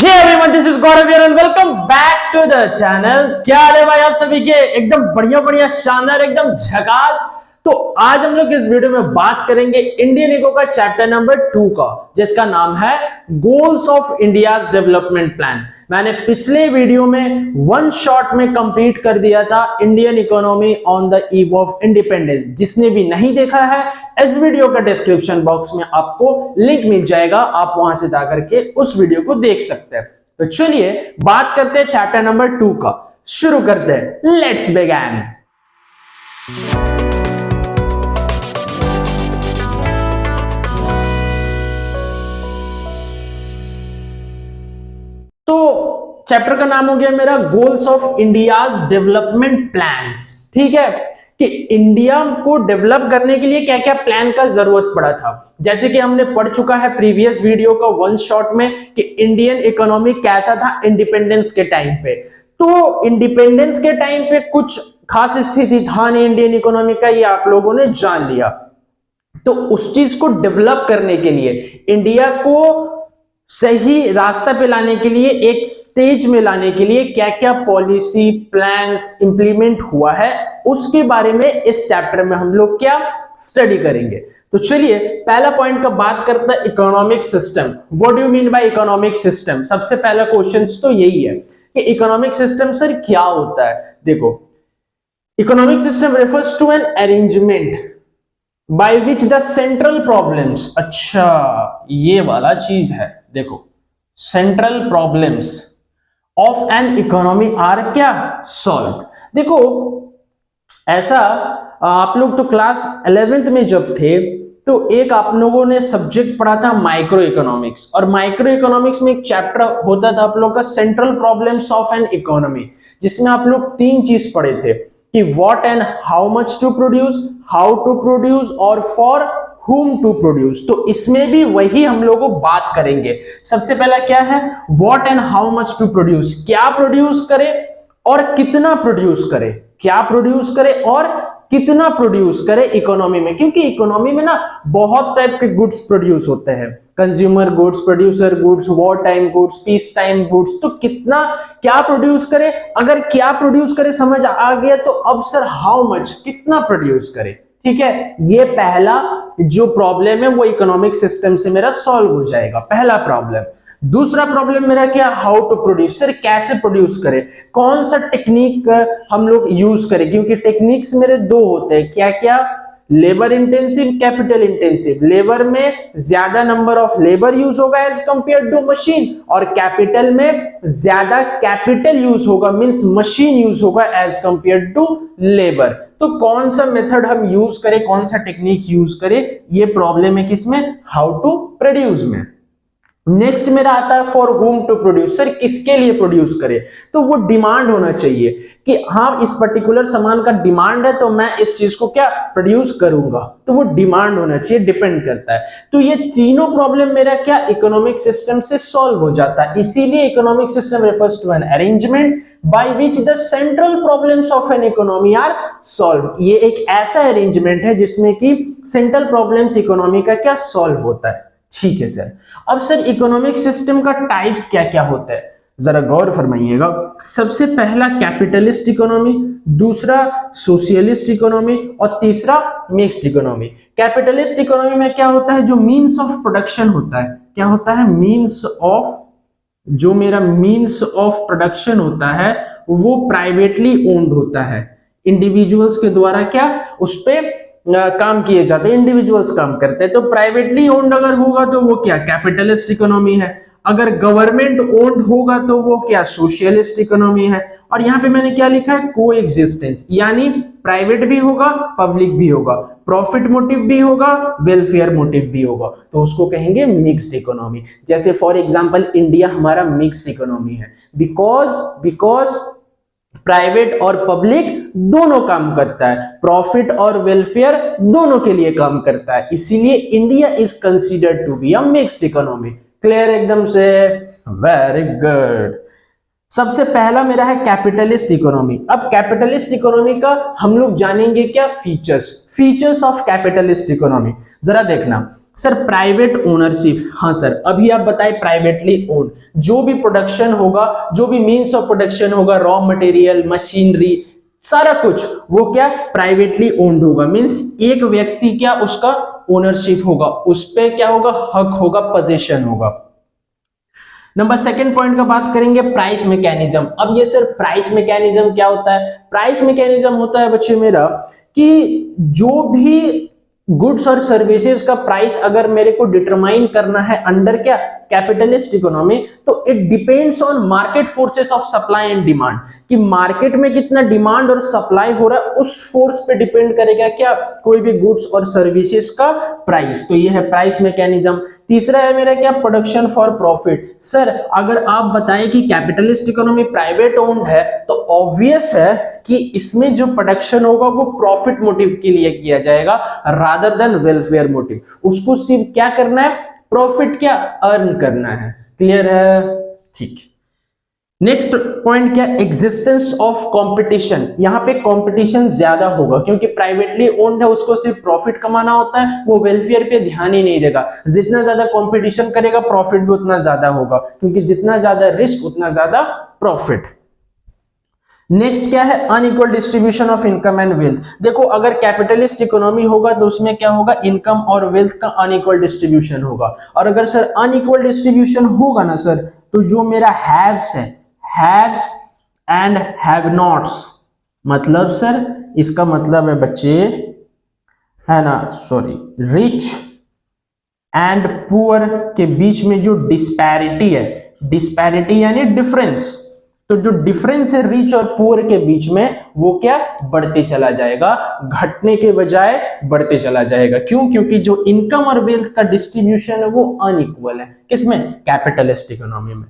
Hey everyone, this is Gaurav here and welcome back to the channel। क्या हाल है भाई आप सभी के? एकदम बढ़िया बढ़िया शानदार एकदम झकास। तो आज हम लोग इस वीडियो में बात करेंगे इंडियन इको का चैप्टर नंबर 2 का, जिसका नाम है goals of India's development plan. मैंने पिछले वीडियो में वन शॉट में कंप्लीट कर दिया था Indian economy on the eve of independence. जिसने भी नहीं देखा है, इस वीडियो का डिस्क्रिप्शन बॉक्स में आपको लिंक मिल जाएगा, आप वहां से जाकर के उस वीडियो को देख सकते हैं। तो चलिए बात करते हैं चैप्टर नंबर 2 का, शुरू करते हैं। Let's begin. तो चैप्टर का नाम हो गया मेरा goals of India's development plans. ठीक है कि इंडिया को डेवलप करने के लिए क्या क्या प्लान का जरूरत पड़ा था। जैसे कि हमने पढ़ चुका है प्रीवियस वीडियो का वन शॉट में कि इंडियन इकोनॉमी कैसा था इंडिपेंडेंस के टाइम पे। तो इंडिपेंडेंस के टाइम पे कुछ खास स्थिति था नहीं इंडियन इकोनॉमी का, ये आप लोगों ने जान लिया। तो उस चीज को डेवलप करने के लिए, इंडिया को सही रास्ता पे लाने के लिए, एक स्टेज में लाने के लिए क्या क्या पॉलिसी प्लान्स इंप्लीमेंट हुआ है, उसके बारे में इस चैप्टर में हम लोग क्या स्टडी करेंगे। तो चलिए पहला पॉइंट का बात करते हैं, economic system. What do you mean by economic system? सबसे पहला क्वेश्चन तो यही है कि इकोनॉमिक सिस्टम सर क्या होता है। देखो, economic system refers to an arrangement by which the central problems, अच्छा ये वाला चीज है। देखो, central problems of an economy are क्या सॉल्व। देखो ऐसा, आप लोग तो क्लास 11th में जब थे तो एक आप लोगों ने सब्जेक्ट पढ़ा था माइक्रो इकोनॉमिक्स, और माइक्रो इकोनॉमिक्स में एक चैप्टर होता था आप लोग का central problems of an economy, जिसमें आप लोग 3 चीज पढ़े थे कि what and how much to produce, how to produce और फॉर whom to produce। तो इसमें भी वही हम लोग बात करेंगे। सबसे पहला क्या है, what and how much to produce, क्या प्रोड्यूस करे और कितना प्रोड्यूस करे, क्या प्रोड्यूस करे और कितना प्रोड्यूस करे इकोनॉमी में। क्योंकि इकोनॉमी में ना बहुत टाइप के गुड्स प्रोड्यूस होते हैं, consumer goods, producer goods, war time goods, peace time goods. तो कितना क्या प्रोड्यूस करे, अगर क्या प्रोड्यूस करे समझ आ गया, तो अब सर हाउ मच, कितना प्रोड्यूस करे। ठीक है, ये पहला जो प्रॉब्लम है वो इकोनॉमिक सिस्टम से मेरा सॉल्व हो जाएगा, पहला प्रॉब्लम। दूसरा प्रॉब्लम मेरा क्या, हाउ टू प्रोड्यूस, सर कैसे प्रोड्यूस करें, कौन सा टेक्निक हम लोग यूज करें। क्योंकि टेक्निक्स मेरे 2 होते हैं, क्या क्या, labour intensive, capital intensive. Labour में ज्यादा नंबर ऑफ लेबर यूज होगा एज कंपेयर टू मशीन, और कैपिटल में ज्यादा कैपिटल यूज होगा, मींस मशीन यूज होगा एज कंपेयर टू लेबर। तो कौन सा मेथड हम यूज करें, कौन सा टेक्निक यूज करें, ये प्रॉब्लम है किसमें, हाउ टू प्रोड्यूस में। नेक्स्ट मेरा आता है for whom to produce, sir किसके लिए प्रोड्यूस करे। तो वो डिमांड होना चाहिए कि हाँ इस पर्टिकुलर सामान का डिमांड है तो मैं इस चीज को क्या प्रोड्यूस करूंगा, तो वो डिमांड होना चाहिए, डिपेंड करता है। तो ये तीनों प्रॉब्लम मेरा क्या इकोनॉमिक सिस्टम से सॉल्व हो जाता है। इसीलिए economic system refers to an arrangement by which the central problems of an economy are solve. ये एक ऐसा अरेंजमेंट है जिसमें कि सेंट्रल प्रॉब्लम्स इकोनॉमी का क्या सॉल्व होता है। ठीक है सर। अब सर इकोनॉमिक सिस्टम का टाइप्स क्या क्या होता है, जरा गौर फरमाइएगा। सबसे पहला कैपिटलिस्ट इकोनॉमी, दूसरा सोशलिस्ट इकोनॉमी और तीसरा मिक्स्ड इकोनॉमी। कैपिटलिस्ट इकोनॉमी में क्या होता है, जो मीन्स ऑफ प्रोडक्शन होता है, क्या होता है, मीन्स ऑफ, जो मेरा मीन्स ऑफ प्रोडक्शन होता है वो प्राइवेटली ओन्ड होता है, इंडिविजुअल्स के द्वारा क्या उस पे काम किए जाते हैं, इंडिविजुअल्स काम करते हैं। तो प्राइवेटली ओन्ड अगर होगा तो वो क्या कैपिटलिस्ट इकोनॉमी है, अगर गवर्नमेंट ओन्ड होगा तो वो क्या सोशलिस्ट इकोनॉमी है। और यहाँ पे मैंने क्या लिखा है, को एग्जिस्टेंस, यानी प्राइवेट भी होगा पब्लिक भी होगा, प्रॉफिट मोटिव भी होगा वेलफेयर मोटिव भी होगा, तो उसको कहेंगे मिक्स्ड इकोनॉमी। जैसे फॉर एग्जांपल इंडिया हमारा मिक्स्ड इकोनॉमी है, बिकॉज प्राइवेट और पब्लिक दोनों काम करता है, प्रॉफिट और वेलफेयर दोनों के लिए काम करता है, इसीलिए India is considered to be a mixed economy. Clear एकदम से, वेरी गुड। सबसे पहला मेरा है कैपिटलिस्ट इकोनॉमी। अब कैपिटलिस्ट इकोनॉमी का हम लोग जानेंगे क्या फीचर्स ऑफ कैपिटलिस्ट इकोनॉमी, जरा देखना। सर प्राइवेट ओनरशिप, हाँ सर अभी आप बताए प्राइवेटली ओन, जो भी प्रोडक्शन होगा, जो भी मीन्स ऑफ प्रोडक्शन होगा, रॉ मटेरियल, मशीनरी, सारा कुछ वो क्या प्राइवेटली ओन्ड होगा, मीन्स एक व्यक्ति क्या उसका ओनरशिप होगा, उस पे क्या होगा, हक होगा, पोजीशन होगा। नंबर सेकंड पॉइंट का बात करेंगे प्राइस मैकेनिज्म। अब ये सर प्राइस मैकेनिज्म क्या होता है? प्राइस मैकेनिज्म होता है बच्चे मेरा कि जो भी गुड्स और सर्विसेज का प्राइस अगर मेरे को डिटरमाइन करना है अंडर क्या कैपिटलिस्ट इकोनॉमी, तो it depends on market forces of supply and demand, कि मार्केट में कितना डिमांड और सप्लाई हो रहा है उस फोर्स पे डिपेंड करेगा क्या कोई भी गुड्स और सर्विसेज का प्राइस। तो ये है प्राइस मैकेनिज्म। तीसरा है मेरा क्या प्रोडक्शन फॉर प्रॉफिट। सर अगर आप बताएं कि कैपिटलिस्ट इकोनॉमी प्राइवेट ओन्ड है तो ऑब्वियस है कि इसमें जो प्रोडक्शन होगा वो प्रॉफिट मोटिव के लिए किया जाएगा रादर देन वेलफेयर मोटिव। उसको सिर्फ क्या करना है, प्रॉफिट क्या अर्न करना है। क्लियर है? ठीक। नेक्स्ट पॉइंट क्या, एग्जिस्टेंस ऑफ कंपटीशन। यहाँ पे कंपटीशन ज्यादा होगा क्योंकि प्राइवेटली ओन्ड है, उसको सिर्फ प्रॉफिट कमाना होता है, वो वेलफेयर पे ध्यान ही नहीं देगा। जितना ज्यादा कंपटीशन करेगा प्रॉफिट भी उतना ज्यादा होगा, क्योंकि जितना ज्यादा रिस्क उतना ज्यादा प्रॉफिट। नेक्स्ट क्या है, unequal distribution of income and wealth. देखो अगर कैपिटलिस्ट इकोनॉमी होगा तो उसमें क्या होगा, इनकम और वेल्थ का अनइक्वल डिस्ट्रीब्यूशन होगा। और अगर सर अनइक्वल डिस्ट्रीब्यूशन होगा ना सर, तो जो मेरा हैव्स है, हैव्स एंड हैव नॉट्स, मतलब सर इसका मतलब है बच्चे, है ना, सॉरी, रिच एंड पुअर के बीच में जो डिस्पैरिटी है, डिस्पैरिटी यानी डिफरेंस, तो जो डिफरेंस है रिच और पुअर के बीच में वो क्या बढ़ते चला जाएगा, घटने के बजाय बढ़ते चला जाएगा। क्यों? क्योंकि जो इनकम और वेल्थ का डिस्ट्रीब्यूशन है वो अनइक्वल है। किसमें? कैपिटलिस्ट इकोनॉमी में।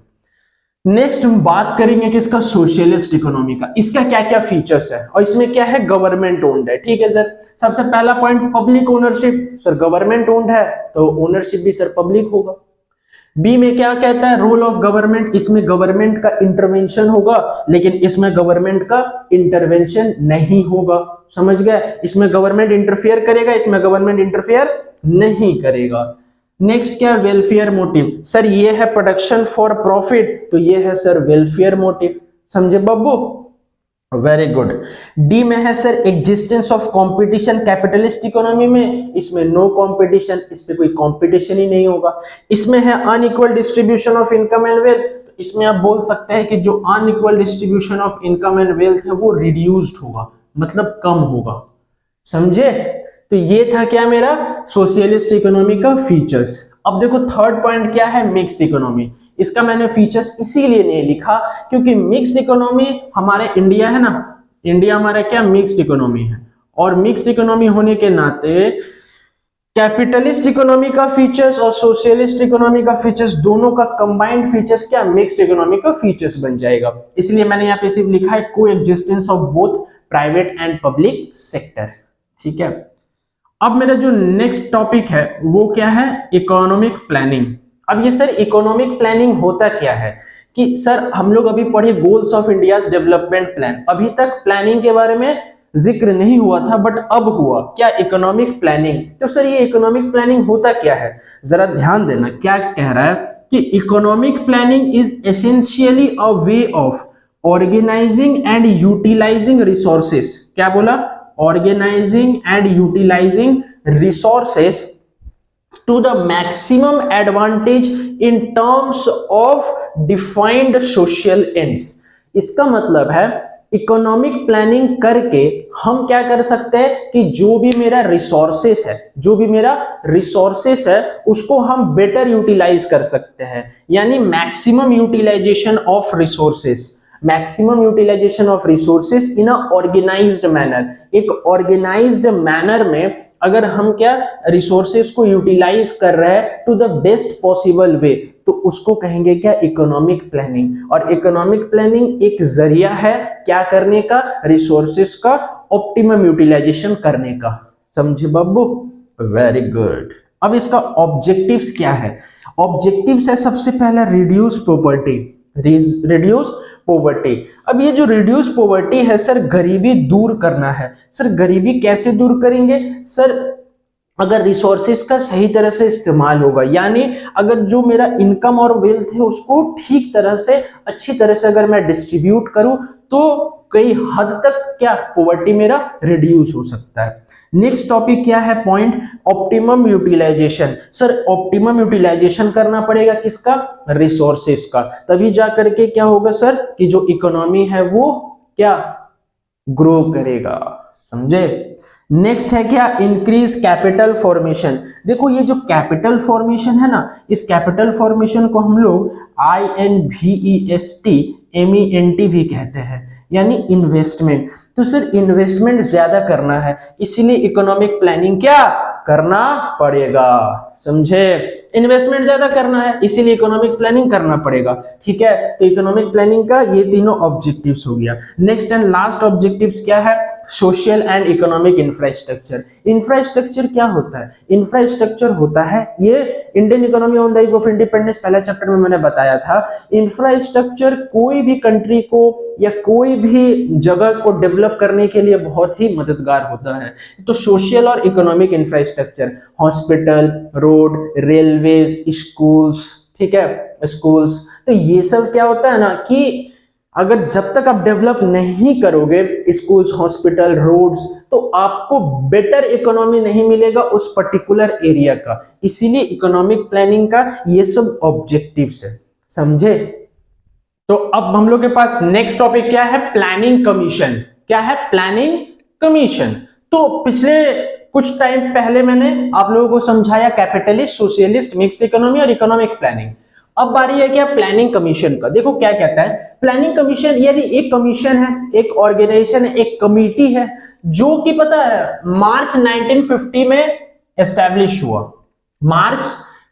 नेक्स्ट हम बात करेंगे किसका, सोशलिस्ट इकोनॉमी का। इसका क्या क्या फीचर्स है और इसमें क्या है, गवर्नमेंट ओन्ड है। ठीक है सर। सबसे पहला point public ownership. Sir government owned है तो ओनरशिप भी सर पब्लिक होगा। बी में क्या कहता है, रोल ऑफ गवर्नमेंट। इसमें गवर्नमेंट का इंटरवेंशन होगा लेकिन इसमें गवर्नमेंट का इंटरवेंशन नहीं होगा। समझ गए? इसमें गवर्नमेंट इंटरफेयर करेगा, इसमें गवर्नमेंट इंटरफेयर नहीं करेगा। नेक्स्ट क्या, वेलफेयर मोटिव। सर ये है प्रोडक्शन फॉर प्रॉफिट, तो ये है सर वेलफेयर मोटिव। समझे बब्बू? Very good. डी में है sir existence of competition capitalist economy में, इसमें नो कंपटीशन, इस पे कोई कंपटीशन ही नहीं होगा। इसमें है unequal distribution of income and wealth, तो इसमें आप बोल सकते हैं कि जो unequal distribution of income and wealth है वो रिड्यूस्ड होगा, मतलब कम होगा। समझे? तो ये था क्या मेरा सोशलिस्ट इकोनॉमी का फीचर्स। अब देखो थर्ड पॉइंट क्या है, मिक्स्ड इकोनॉमी। इसका मैंने फीचर्स इसीलिए नहीं लिखा क्योंकि मिक्स्ड इकोनॉमी हमारे इंडिया है ना, इंडिया हमारा क्या मिक्स्ड इकोनॉमी है, और मिक्स्ड इकोनॉमी होने के नाते कैपिटलिस्ट इकोनॉमी का फीचर्स और सोशलिस्ट इकोनॉमी का फीचर्स दोनों का कंबाइंड फीचर्स क्या मिक्स्ड इकोनॉमी का फीचर्स बन जाएगा। इसलिए मैंने यहाँ पे सिर्फ लिखा है को existence of both private and public sector. ठीक है। अब मेरा जो नेक्स्ट टॉपिक है वो क्या है, इकोनॉमिक प्लानिंग। अब ये सर इकोनॉमिक प्लानिंग होता क्या है कि सर हम लोग अभी पढ़े goals of India's development plan, अभी तक प्लानिंग के बारे में जिक्र नहीं हुआ था बट अब हुआ क्या, इकोनॉमिक प्लानिंग। तो सर ये इकोनॉमिक प्लानिंग होता क्या है, जरा ध्यान देना क्या कह रहा है कि economic planning is essentially a way of organising and utilising resources. क्या बोला, organizing and utilizing resources to the maximum advantage in terms of defined social ends। इसका मतलब है इकोनॉमिक प्लानिंग करके हम क्या कर सकते हैं कि जो भी मेरा रिसोर्सेस है, जो भी मेरा रिसोर्सेस है उसको हम बेटर यूटिलाइज कर सकते हैं, यानी maximum utilisation of resources, maximum utilisation of resources in a organised manner. एक ऑर्गेनाइज्ड मैनर में अगर हम क्या रिसोर्सेस को यूटिलाइज कर रहे हैं to the best possible way, तो उसको कहेंगे क्या, इकोनॉमिक प्लानिंग। और इकोनॉमिक प्लानिंग एक जरिया है क्या करने का, रिसोर्सेस का ऑप्टिमम यूटिलाइजेशन करने का। समझे बब्बू? Very good. अब इसका ऑब्जेक्टिव्स क्या है, ऑब्जेक्टिव्स है सबसे पहला रिड्यूस पॉवर्टी, रिड्यूस पॉवर्टी। अब ये जो रिड्यूस पॉवर्टी है सर, गरीबी दूर करना है। सर गरीबी कैसे दूर करेंगे, सर अगर रिसोर्सेज का सही तरह से इस्तेमाल होगा, यानी अगर जो मेरा इनकम और वेल्थ है उसको ठीक तरह से, अच्छी तरह से अगर मैं डिस्ट्रीब्यूट करूं, तो कई हद तक क्या पॉवर्टी मेरा रिड्यूस हो सकता है। नेक्स्ट टॉपिक क्या है point, optimum utilisation. Sir optimum utilisation करना पड़ेगा किसका, रिसोर्सेज का, तभी जा करके क्या होगा सर कि जो इकोनॉमी है वो क्या ग्रो करेगा, समझे। नेक्स्ट है क्या, इंक्रीज कैपिटल फॉर्मेशन। देखो ये जो कैपिटल फॉर्मेशन है ना, इस कैपिटल फॉर्मेशन को हम लोग INVESTMENT भी कहते हैं, यानी इन्वेस्टमेंट। तो सर इन्वेस्टमेंट ज्यादा करना है, इसीलिए इकोनॉमिक प्लानिंग क्या करना पड़ेगा, समझे। इन्वेस्टमेंट ज्यादा करना है इसीलिए इकोनॉमिक प्लानिंग करना पड़ेगा, ठीक है। तो इकोनॉमिक प्लानिंग का ये तीनों ऑब्जेक्टिव्स हो गया। नेक्स्ट एंड लास्ट ऑब्जेक्टिव्स क्या है, social and economic infrastructure. Infrastructure क्या होता है, इंफ्रास्ट्रक्चर होता है, ये Indian economy on the eve of independence पहला चैप्टर में मैंने बताया था। इंफ्रास्ट्रक्चर कोई भी कंट्री को या कोई भी जगह को डेवलप करने के लिए बहुत ही मददगार होता है। तो सोशल और economic infrastructure, hospital, road, railways, schools, ठीक है, स्कूल्स, तो ये सब क्या होता है ना कि अगर जब तक आप डेवलप नहीं करोगे स्कूल्स, हॉस्पिटल, रोड्स, तो आपको बेटर इकोनॉमी नहीं मिलेगा उस पर्टिकुलर एरिया का, इसीलिए इकोनॉमिक प्लानिंग का ये सब ऑब्जेक्टिव्स है, समझे। तो अब हम लोग के पास नेक्स्ट टॉपिक क्या है, प्लानिंग कमीशन। क्या है, प्लानिंग कमीशन। तो पिछले कुछ टाइम पहले मैंने आप लोगों को समझाया कैपिटलिस्ट, सोशलिस्ट, मिक्स्ड इकोनॉमी और इकोनॉमिक प्लानिंग। अब बारी है क्या प्लानिंग कमीशन का। देखो क्या कहता है प्लानिंग कमीशन, यानी एक कमीशन है, एक ऑर्गेनाइजेशन है, एक कमिटी है, जो कि पता है मार्च 1950 में एस्टैब्लिश हुआ, मार्च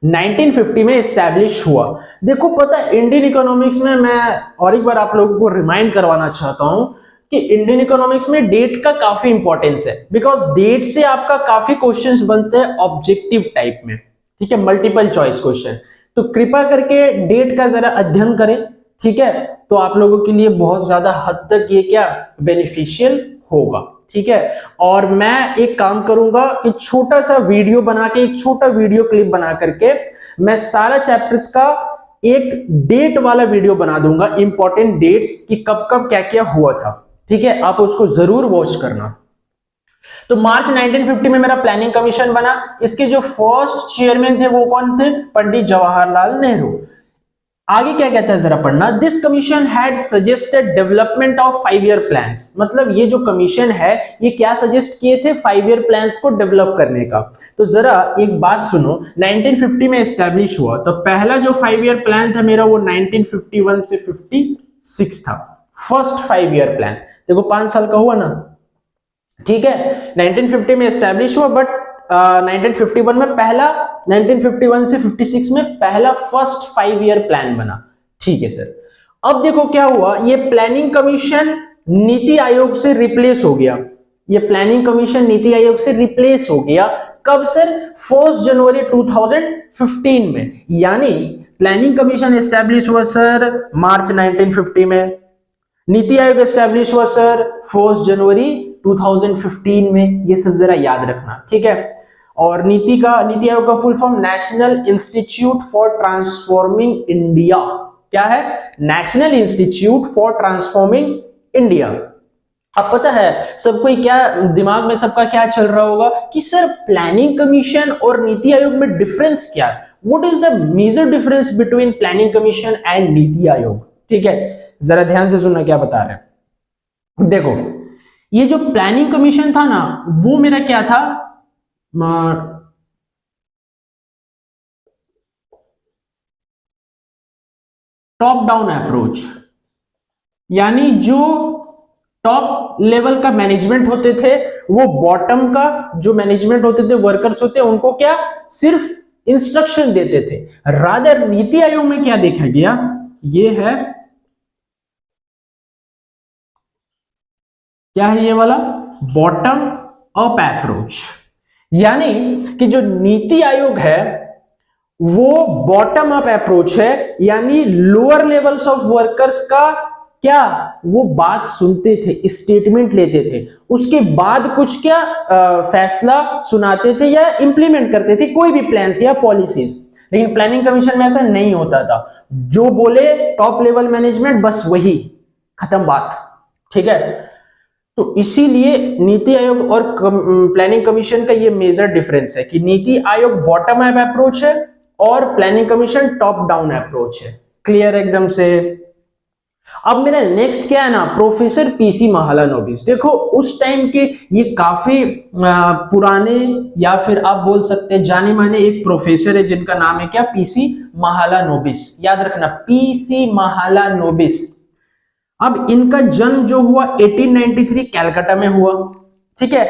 1950 में एस्टैब्लिश हुआ। देखो पता है इंडियन इकोनॉमिक्स में, मैं और एक बार आप लोगों को रिमाइंड करवाना चाहता हूं कि इंडियन इकोनॉमिक्स में डेट का काफी इंपॉर्टेंस है, बिकॉज डेट से आपका काफी क्वेश्चंस बनते हैं ऑब्जेक्टिव टाइप में, ठीक है, मल्टीपल चॉइस क्वेश्चन। तो कृपया करके डेट का जरा अध्ययन करें, ठीक है, तो आप लोगों के लिए बहुत ज्यादा हद तक ये क्या बेनिफिशियल होगा, ठीक है। और मैं एक काम करूंगा कि छोटा सा वीडियो बना के, एक छोटा वीडियो क्लिप बना करके मैं सारा चैप्टर्स का एक डेट वाला वीडियो बना दूंगा, इंपॉर्टेंट डेट्स कि कब कब क्या क्या हुआ था, ठीक है, आप उसको जरूर वॉच करना। तो मार्च 1950 में मेरा प्लानिंग कमीशन बना। इसके जो फर्स्ट चेयरमैन थे वो कौन थे, पंडित जवाहरलाल नेहरू। आगे क्या कहता है जरा पढ़ना, this commission had suggested development of 5 year plans. मतलब ये जो कमीशन है ये क्या सजेस्ट किए थे, 5 ईयर प्लान्स को डेवलप करने का। तो जरा एक बात सुनो, 1950 में एस्टैब्लिश हुआ, तो पहला जो 5 ईयर प्लान था मेरा वो 1951 से 56 था, फर्स्ट 5 ईयर प्लान। देखो 5 साल का हुआ ना, ठीक है। 1950 में एस्टैब्लिश हुआ, बट 1951 में पहला, 1951 से 56 में पहला फर्स्ट 5 ईयर प्लान बना, ठीक है सर। अब देखो क्या हुआ, ये प्लानिंग कमीशन नीति आयोग से रिप्लेस हो गया, ये प्लानिंग कमीशन नीति आयोग से रिप्लेस हो गया। कब सर, 1 जनवरी 2015 में। यानी प्लानिंग कमीशन एस्टैब्लिश हुआ सर मार्च 1950 में, नीति आयोग एस्टैब्लिश हुआ सर 1 जनवरी 2015 में। ये सब जरा याद रखना, ठीक है। और नीति आयोग का full form national institute for transforming India. क्या है, national institute for transforming India. अब पता है सबको क्या दिमाग में सबका क्या चल रहा होगा कि सर प्लानिंग कमीशन और नीति आयोग में डिफरेंस क्या है, what is the major difference between planning commission and NITI Aayog, ठीक है। जरा ध्यान से सुनना क्या बता रहे हैं। देखो ये जो प्लानिंग कमीशन था ना, वो मेरा क्या था, टॉप डाउन अप्रोच, यानी जो टॉप लेवल का मैनेजमेंट होते थे वो बॉटम का जो मैनेजमेंट होते थे, वर्कर्स होते, उनको क्या सिर्फ इंस्ट्रक्शन देते थे। रादर नीति आयोग में क्या देखा गया, ये है, क्या है ये वाला बॉटम अप अप्रोच। यानी कि जो नीति आयोग है वो बॉटम अप अप्रोच है, यानी लोअर लेवल्स ऑफ वर्कर्स का क्या वो बात सुनते थे, स्टेटमेंट लेते थे, उसके बाद कुछ क्या फैसला सुनाते थे या इंप्लीमेंट करते थे कोई भी प्लान्स या पॉलिसीज। लेकिन प्लानिंग कमीशन में ऐसा नहीं होता था, जो बोले टॉप लेवल मैनेजमेंट बस वही, खत्म बात। ठीक है, तो इसीलिए नीति आयोग और प्लानिंग कमीशन का ये मेजर डिफरेंस है कि NITI Aayog bottom up approach है और planning commission top down approach है। क्लियर एकदम से। अब मेरा नेक्स्ट क्या है ना, प्रोफेसर पीसी महालानोबिस। देखो उस टाइम के ये काफी पुराने या फिर आप बोल सकते हैं जाने माने एक प्रोफेसर है जिनका नाम है क्या, पीसी महालानोबिस। याद रखना, पीसी महालानोबिस। अब इनका जन्म जो हुआ 1893 कैलकाटा में हुआ। ठीक है,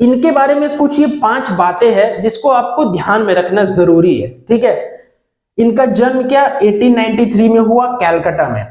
इनके बारे में कुछ ये 5 बातें हैं जिसको आपको ध्यान में रखना जरूरी है। ठीक है, इनका जन्म क्या 1893 में हुआ कैलकाटा में।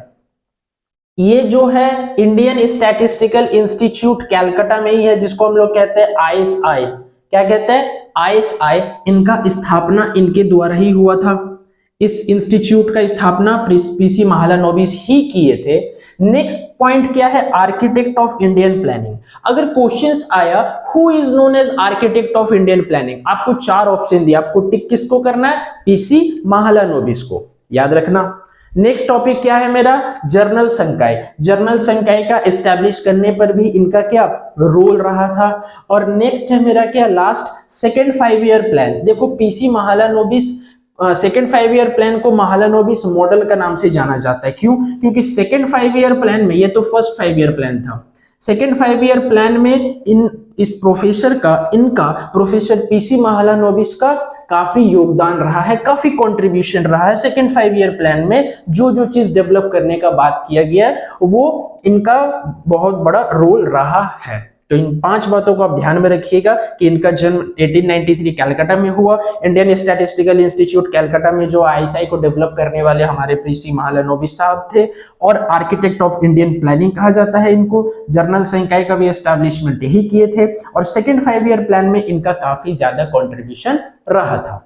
ये जो है इंडियन स्टैटिस्टिकल इंस्टीट्यूट कैलकाटा में ही है, जिसको हम लोग कहते हैं ISI। क्या कहते हैं, ISI। इनका स्थापना इनके द्वारा ही हुआ था। इस इंस्टीट्यूट का स्थापना पीसी महालानोबिस ही किए थे। नेक्स्ट पॉइंट क्या है, आर्किटेक्ट ऑफ इंडियन प्लानिंग। अगर क्वेश्चंस आया who is known as architect of Indian planning, आपको 4 ऑप्शन दिया, आपको टिक किसको करना है, पीसी महालानोबिस को। याद रखना। नेक्स्ट टॉपिक क्या है मेरा, जर्नल संकाय। जर्नल संकाय का एस्टैब्लिश करने पर भी इनका क्या रोल रहा था। और नेक्स्ट है मेरा क्या, लास्ट सेकेंड 5 ईयर प्लान। देखो PC Mahalanobis second 5 year plan को महालानोबिस मॉडल का नाम से जाना जाता है। क्यों, क्योंकि सेकेंड 5 ईयर प्लान में, ये तो फर्स्ट 5 ईयर प्लान था, सेकेंड 5 ईयर प्लान में इस प्रोफेसर का, इनका प्रोफेसर पीसी महालानोबिस का काफी योगदान रहा है, काफी कंट्रीब्यूशन रहा है। सेकेंड 5 ईयर प्लान में जो जो चीज डेवलप करने का बात किया गया है वो इनका बहुत बड़ा रोल रहा है। तो इन 5 बातों को आप ध्यान में रखिएगा कि इनका जन्म 1893 कैलकाटा में हुआ। इंडियन स्टैटिस्टिकल इंस्टीट्यूट कैलकाटा में जो ISI को डेवलप करने वाले हमारे पीसी महालानोबिस साहब थे, और आर्किटेक्ट ऑफ इंडियन प्लानिंग कहा जाता है इनको। जर्नल संकाय का भी एस्टैब्लिशमेंट यही किए थे, और सेकेंड 5 ईयर प्लान में इनका काफी ज्यादा कॉन्ट्रीब्यूशन रहा था।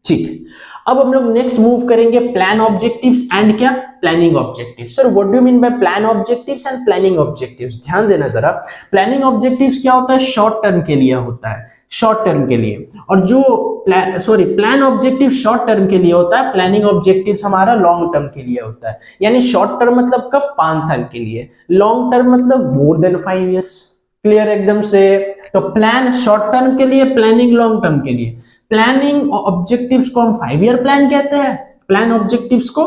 ठीक, अब हम लोग नेक्स्ट मूव करेंगे प्लान ऑब्जेक्टिव्स एंड क्या, planning objectives. Sir what do you mean by plan objectives and planning objectives? ध्यान देना जरा। प्लानिंग ऑब्जेक्टिव्स क्या होता है, शॉर्ट टर्म के लिए होता है, शॉर्ट टर्म के लिए। और जो प्लान ऑब्जेक्टिव शॉर्ट टर्म के लिए होता है, प्लानिंग ऑब्जेक्टिव्स हमारा लॉन्ग टर्म के लिए होता है। यानी शॉर्ट टर्म मतलब कब, 5 साल के लिए, लॉन्ग टर्म मतलब मोर देन 5 ईयर्स। क्लियर एकदम से। तो प्लान शॉर्ट टर्म के लिए, प्लानिंग लॉन्ग टर्म के लिए। प्लानिंग ऑब्जेक्टिव्स को हम 5 ईयर प्लान कहते हैं, प्लान ऑब्जेक्टिव्स को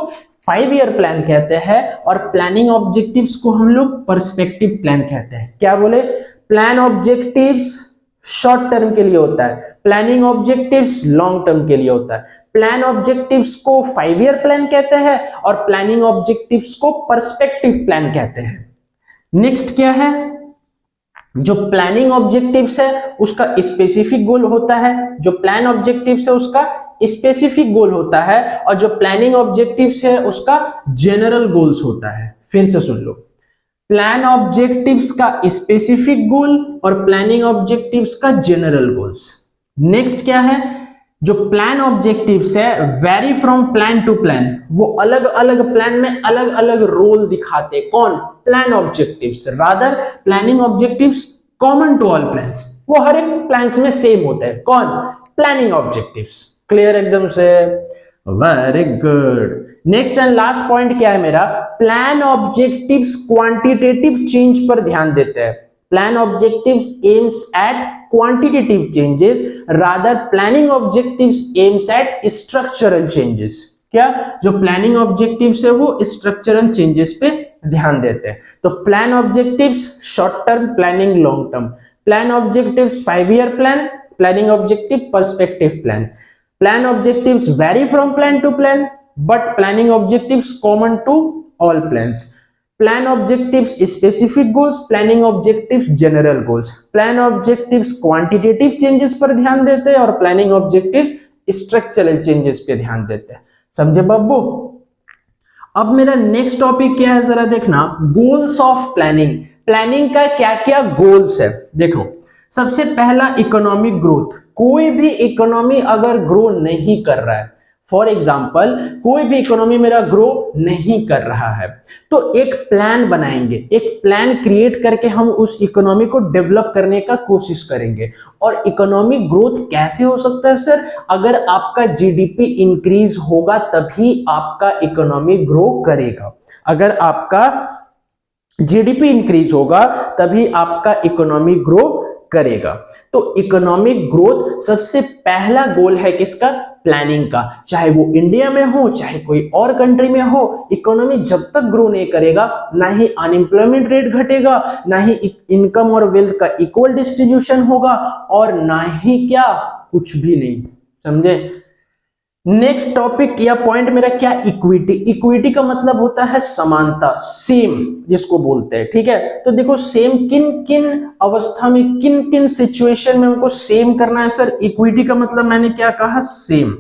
5 ईयर प्लान कहते हैं, और प्लानिंग ऑब्जेक्टिव्स को हम लोग पर्सपेक्टिव प्लान कहते हैं। क्या बोले, प्लान ऑब्जेक्टिव्स शॉर्ट टर्म के लिए होता है, प्लानिंग ऑब्जेक्टिव्स लॉन्ग टर्म के लिए होता है। प्लान ऑब्जेक्टिव्स को 5 ईयर प्लान कहते हैं और प्लानिंग ऑब्जेक्टिव्स को पर्सपेक्टिव प्लान कहते हैं। नेक्स्ट क्या है, जो प्लानिंग ऑब्जेक्टिव्स है उसका स्पेसिफिक गोल होता है, जो प्लान ऑब्जेक्टिव्स है उसका स्पेसिफिक गोल होता है, और जो प्लानिंग ऑब्जेक्टिव्स है उसका जनरल गोल्स होता है। फिर से सुन लो, प्लान ऑब्जेक्टिव्स का स्पेसिफिक गोल और प्लानिंग ऑब्जेक्टिव्स का जनरल गोल्स। नेक्स्ट क्या है, जो प्लान ऑब्जेक्टिव्स है vary from plan to plan, वो अलग अलग प्लान में अलग अलग रोल दिखाते। कौन, plan objectives. Rather planning objectives common to all plans, वो हर एक प्लान्स में सेम होते हैं। कौन, प्लानिंग ऑब्जेक्टिव्स। क्लियर एकदम से, very good. Next and last point क्या है मेरा, प्लान ऑब्जेक्टिव्स क्वांटिटेटिव चेंज पर ध्यान देते हैं। Plan objectives aims at quantitative changes, rather planning objectives aims at structural changes। क्या, जो प्लानिंग ऑब्जेक्टिव्स है वो स्ट्रक्चरल चेंजेस पे ध्यान देते हैं। तो plan objectives short term, planning long term. Plan objectives 5 year plan, planning objective perspective plan. Plan objectives vary from plan to plan, but planning objectives common to all plans. Plan objectives specific goals, planning objectives general goals. Plan objectives quantitative changes पर ध्यान देते हैं और planning objectives structural changes पे ध्यान देते हैं। समझे बब्बू? अब मेरा नेक्स्ट टॉपिक क्या है जरा देखना, गोल्स ऑफ प्लानिंग। प्लानिंग का क्या क्या गोल्स है देखो। सबसे पहला इकोनॉमिक ग्रोथ। कोई भी इकोनॉमी अगर ग्रो नहीं कर रहा है, फॉर एग्जाम्पल कोई भी इकोनॉमी मेरा ग्रो नहीं कर रहा है, तो एक प्लान बनाएंगे, एक प्लान क्रिएट करके हम उस इकोनॉमी को डेवलप करने का कोशिश करेंगे। और इकोनॉमिक ग्रोथ कैसे हो सकता है सर? अगर आपका जीडीपी इंक्रीज होगा तभी आपका इकोनॉमी ग्रो करेगा। अगर आपका जीडीपी इंक्रीज होगा तभी आपका इकोनॉमी ग्रो करेगा। तो इकोनॉमिक ग्रोथ सबसे पहला गोल है किसका? प्लानिंग का। चाहे वो इंडिया में हो चाहे कोई और कंट्री में हो, इकोनॉमी जब तक ग्रो नहीं करेगा ना ही अनएम्प्लॉयमेंट रेट घटेगा, ना ही इनकम और वेल्थ का इक्वल डिस्ट्रीब्यूशन होगा, और ना ही क्या, कुछ भी नहीं। समझे? नेक्स्ट टॉपिक या पॉइंट मेरा क्या? इक्विटी। इक्विटी का मतलब होता है समानता, सेम जिसको बोलते हैं। ठीक है, तो देखो सेम किन किन अवस्था में, किन किन सिचुएशन में हमको सेम करना है सर? इक्विटी का मतलब मैंने क्या कहा? सेम।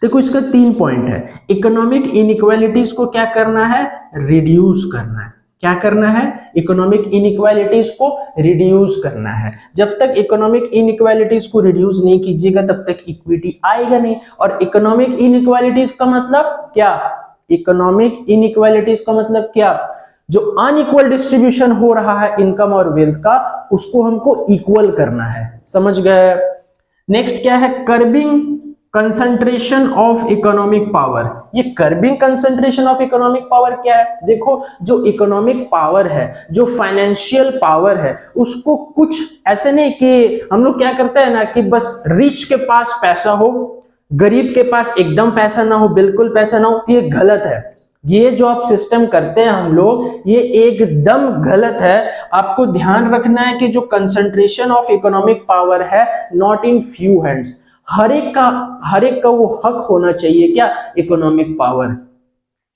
देखो इसका 3 पॉइंट है। इकोनॉमिक इनइक्वालिटीज को क्या करना है? रिड्यूस करना है। क्या करना है? इकोनॉमिक इनइक्वालिटीज को रिड्यूस करना है। जब तक इकोनॉमिक इनइक्वालिटीज को रिड्यूस नहीं कीजिएगा तब तक इक्विटी आएगा नहीं। और इकोनॉमिक इनइक्वालिटीज का मतलब क्या? इकोनॉमिक इनइक्वालिटीज का मतलब क्या? जो अनइक्वल डिस्ट्रीब्यूशन हो रहा है इनकम और वेल्थ का, उसको हमको इक्वल करना है। समझ गए? नेक्स्ट क्या है? Curbing concentration of economic power. ये curbing concentration of economic power क्या है? देखो जो इकोनॉमिक पावर है, जो फाइनेंशियल पावर है, उसको कुछ ऐसे नहीं कि हम लोग क्या करते हैं ना कि बस रिच के पास पैसा हो, गरीब के पास एकदम पैसा ना हो, बिल्कुल पैसा ना हो, ये गलत है। ये जो आप सिस्टम करते हैं हम लोग, ये एकदम गलत है। आपको ध्यान रखना है कि जो कंसंट्रेशन ऑफ इकोनॉमिक पावर है, नॉट इन फ्यू हैंड्स, हर एक का वो हक होना चाहिए क्या? Economic power.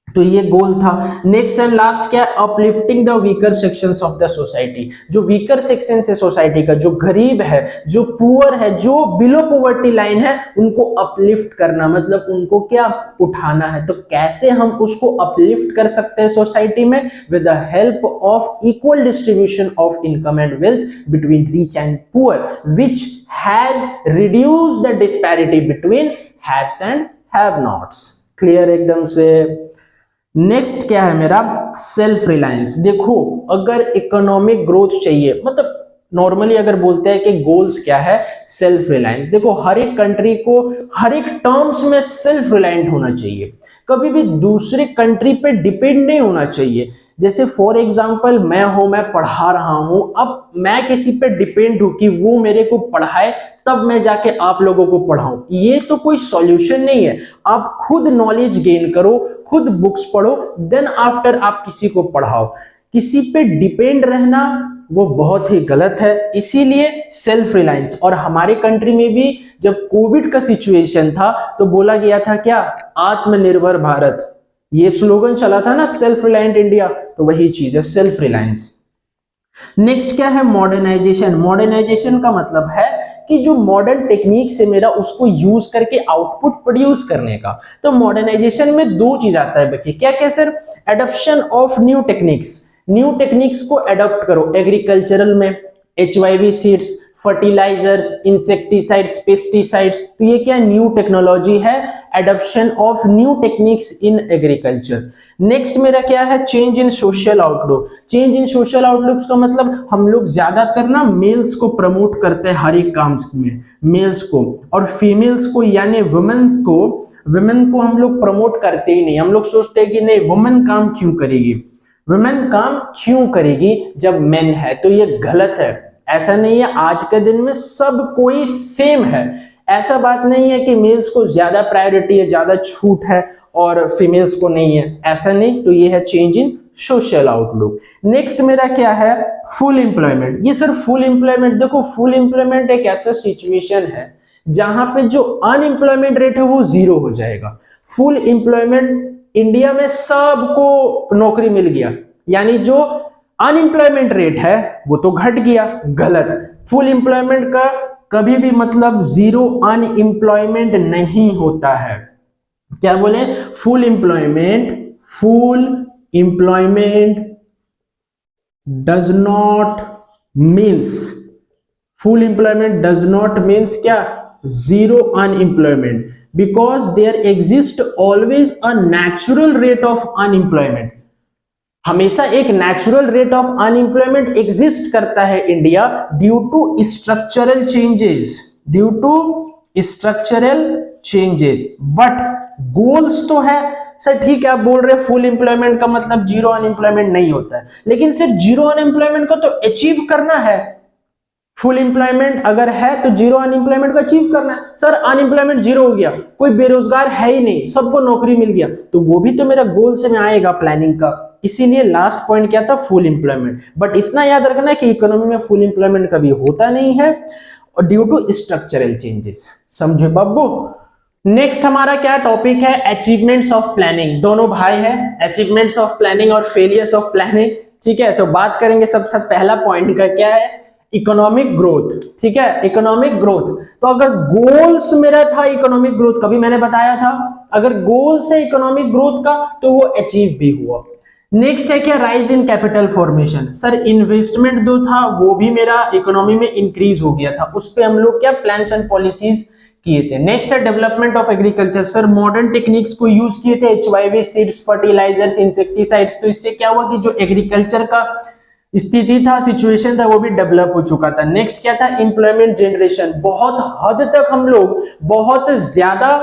तो ये गोल था। नेक्स्ट एंड लास्ट क्या है? Uplifting the weaker sections of the society. जो वीकर सेक्शन है सोसाइटी का, जो गरीब है, जो पुअर है, जो बिलो पॉवर्टी लाइन है, उनको अपलिफ्ट करना, मतलब उनको क्या? उठाना है। तो कैसे हम उसको अपलिफ्ट कर सकते हैं सोसाइटी में? With the help of equal distribution of income and wealth between rich and poor, which has reduced the disparity between haves and have nots. Clear एकदम से? नेक्स्ट क्या है मेरा? Self reliance. देखो अगर इकोनॉमिक ग्रोथ चाहिए, मतलब नॉर्मली अगर बोलते हैं कि गोल्स क्या है? Self reliance. देखो हर एक कंट्री को हर एक टर्म्स में सेल्फ रिलायंट होना चाहिए, कभी भी दूसरे कंट्री पे डिपेंड नहीं होना चाहिए। जैसे फॉर एग्जांपल मैं पढ़ा रहा हूं, अब मैं किसी पे डिपेंड हूं कि वो मेरे को पढ़ाए तब मैं जाके आप लोगों को पढ़ाऊं, ये तो कोई सॉल्यूशन नहीं है। आप खुद नॉलेज गेन करो, खुद बुक्स पढ़ो, देन आफ्टर आप किसी को पढ़ाओ। किसी पे डिपेंड रहना वो बहुत ही गलत है, इसीलिए सेल्फ रिलायंस। और हमारे कंट्री में भी जब कोविड का सिचुएशन था तो बोला गया था क्या? आत्मनिर्भर भारत, ये स्लोगन चला था ना, सेल्फ रिलायंट इंडिया, तो वही चीज है सेल्फ रिलायंस। नेक्स्ट क्या है? मॉडर्नाइजेशन। मॉडर्नाइजेशन का मतलब है कि जो मॉडर्न टेक्निक से मेरा उसको यूज करके आउटपुट प्रोड्यूस करने का। तो मॉडर्नाइजेशन में 2 चीज आता है बच्चे। क्या क्या sir? Adoption of new techniques. New techniques को एडॉप्ट करो एग्रीकल्चरल में, HYV seeds, fertilisers, insecticides, pesticides. तो ये क्या? न्यू टेक्नोलॉजी है, adoption of new techniques in agriculture. Next मेरा क्या है? Change in social outlook. Change in social outlook का मतलब हम लोग ज्यादातर ना मेल्स को प्रमोट करते हैं हर एक काम में, मेल्स को, और फीमेल्स को यानी वुमेन को हम लोग प्रमोट करते ही नहीं। हम लोग सोचते हैं कि नहीं, वुमेन काम क्यों करेगी, वुमेन काम क्यों करेगी जब मेन है। तो ये गलत है, ऐसा नहीं है। आज के दिन में सब कोई सेम है, ऐसा बात नहीं है कि मेल्स को ज्यादा प्रायोरिटी है, ज्यादा छूट है और फीमेल्स को नहीं है, ऐसा नहीं। तो ये है change in social outlook. Next मेरा क्या है? Full employment. ये सर फुल एम्प्लॉयमेंट, देखो फुल एम्प्लॉयमेंट एक ऐसा सिचुएशन है जहां पे जो अनएम्प्लॉयमेंट रेट है वो 0 हो जाएगा। फुल एम्प्लॉयमेंट, इंडिया में सबको नौकरी मिल गया, यानी जो अनएम्प्लॉयमेंट रेट है वो तो घट गया। गलत। फुल एम्प्लॉयमेंट का कभी भी मतलब 0 अनएम्प्लॉयमेंट नहीं होता है। क्या बोले? Full employment does not means क्या? 0 unemployment. Because there exist always a natural rate of unemployment. हमेशा एक natural rate of unemployment exist करता है India due to structural changes, due to structural changes. But goals तो है sir, ठीक है आप बोल रहे फुल एम्प्लॉयमेंट का मतलब जीरो अनएम्प्लॉयमेंट नहीं होता है, लेकिन सर जीरो अनएम्प्लॉयमेंट को तो अचीव करना है। फुल एम्प्लॉयमेंट अगर है तो जीरो अनएम्प्लॉयमेंट को अचीव करना है। सर अनएम्प्लॉयमेंट जीरो हो गया, कोई बेरोजगार है ही नहीं, सबको नौकरी मिल गया, तो वो भी तो मेरा गोल से में आएगा प्लानिंग का। इसीलिए लास्ट पॉइंट क्या था, फुल एम्प्लॉयमेंट। बट इतना याद रखना कि इकोनॉमी में फुल एम्प्लॉयमेंट कभी होता नहीं है और ड्यू टू स्ट्रक्चरल चेंजेस। समझे बाबू। नेक्स्ट हमारा क्या टॉपिक है, अचीवमेंट्स ऑफ प्लानिंग। दोनों भाई है, अचीवमेंट्स ऑफ प्लानिंग और फेलियर्स ऑफ प्लानिंग। ठीक है, तो बात करेंगे सबसे पहला पॉइंट का क्या है, इकोनॉमिक ग्रोथ। ठीक है, इकोनॉमिक ग्रोथ। तो अगर गोल्स मेरा था इकोनॉमिक ग्रोथ, कभी मैंने बताया था, अगर गोल्स है इकोनॉमिक ग्रोथ का तो वो अचीव भी हुआ। नेक्स्ट है क्या, rise in capital formation. Sir investment जो था वो भी मेरा इकोनॉमी में इंक्रीज हो गया था, उस पे हम लोग क्या प्लान्स एंड पॉलिसीज किए थे। नेक्स्ट है development of agriculture. Sir modern techniques को यूज किए थे, HYV सीड्स, फर्टिलाइजर्स, इंसेक्टिसाइड्स। तो इससे क्या हुआ कि जो एग्रीकल्चर का स्थिति था, सिचुएशन था, वो भी डेवलप हो चुका था। नेक्स्ट क्या था, एम्प्लॉयमेंट जनरेशन। बहुत हद तक हम लोग, बहुत ज्यादा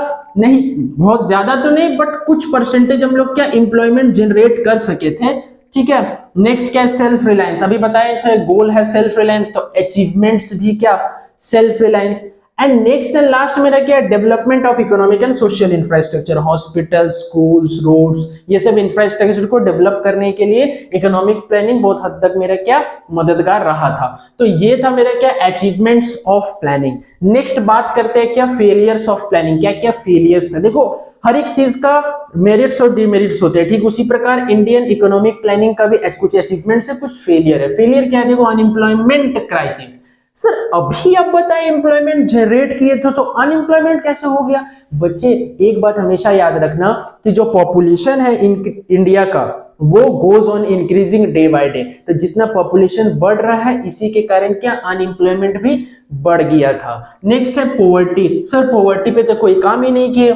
तो नहीं बट कुछ परसेंटेज हम लोग क्या एम्प्लॉयमेंट जनरेट कर सके थे। ठीक है, नेक्स्ट क्या है, सेल्फ रिलायंस। अभी बताए थे गोल है सेल्फ रिलायंस, तो अचीवमेंट्स भी क्या self reliance. And next and last मेरा क्या है, development of economic and social infrastructure. Hospital, schools, roads, ये सब इंफ्रास्ट्रक्चर को डेवलप करने के लिए इकोनॉमिक प्लानिंग बहुत हद तक मेरा क्या मददगार रहा था। तो ये था मेरा क्या अचीवमेंट्स ऑफ प्लानिंग। नेक्स्ट बात करते हैं क्या, फेलियर्स ऑफ प्लानिंग। क्या क्या फेलियर्स था, देखो हर एक चीज का मेरिट्स और डिमेरिट्स होते हैं, ठीक उसी प्रकार इंडियन इकोनॉमिक प्लानिंग का भी कुछ अचीवमेंट्स है, कुछ फेलियर है। फेलियर क्या है, देखो अनएम्प्लॉयमेंट क्राइसिस। सर अभी आप बताएं एम्प्लॉयमेंट जनरेट किए थे तो अनएम्प्लॉयमेंट कैसे हो गया। बच्चे एक बात हमेशा याद रखना कि जो पॉपुलेशन है इंडिया का वो goes on increasing day by day. तो जितना पॉपुलेशन बढ़ रहा है इसी के कारण क्या अनएम्प्लॉयमेंट भी बढ़ गया था। नेक्स्ट है पॉवर्टी। सर पॉवर्टी पे तो कोई काम ही नहीं किए,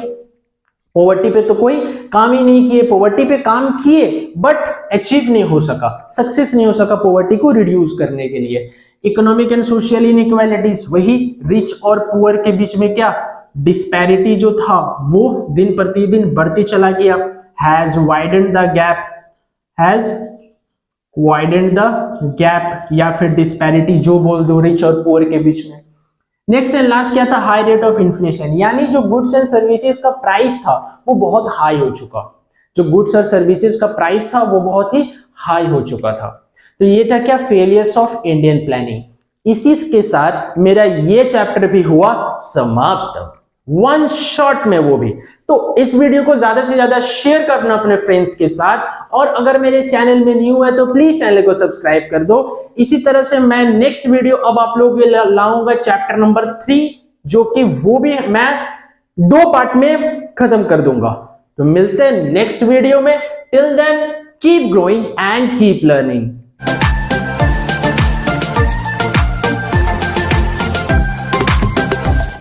पॉवर्टी पे तो कोई काम ही नहीं किए, पॉवर्टी पे काम किए बट अचीव नहीं हो सका, सक्सेस नहीं हो सका पॉवर्टी को रिड्यूस करने के लिए। इकोनॉमिक एंड सोशल इनइक्वालिटीज, वही रिच और पुअर के बीच में क्या डिस्पैरिटी जो था वो दिन प्रतिदिन बढ़ती चला गया। Has widened the gap, has widened the gap या फिर डिस्पैरिटी जो बोल दो रिच और पुअर के बीच में। नेक्स्ट एंड लास्ट क्या था, हाई रेट ऑफ इन्फ्लेशन, यानी जो गुड्स एंड सर्विसेज का प्राइस था वो बहुत हाई हो चुका, जो गुड्स और सर्विसेज का प्राइस था वो बहुत ही हाई हो चुका था। तो ये था क्या, फेलियर्स ऑफ इंडियन प्लानिंग। इसी के साथ मेरा ये चैप्टर भी हुआ समाप्त, वन शॉट में वो भी। तो इस वीडियो को ज्यादा से ज्यादा शेयर करना अपने फ्रेंड्स के साथ, और अगर मेरे चैनल में न्यू है तो प्लीज चैनल को सब्सक्राइब कर दो। इसी तरह से मैं नेक्स्ट वीडियो अब आप लोगों के लिए लाऊंगा चैप्टर नंबर 3, जो कि वो भी मैं 2 पार्ट में खत्म कर दूंगा। तो मिलते हैं नेक्स्ट वीडियो में। Till then keep growing and keep learning.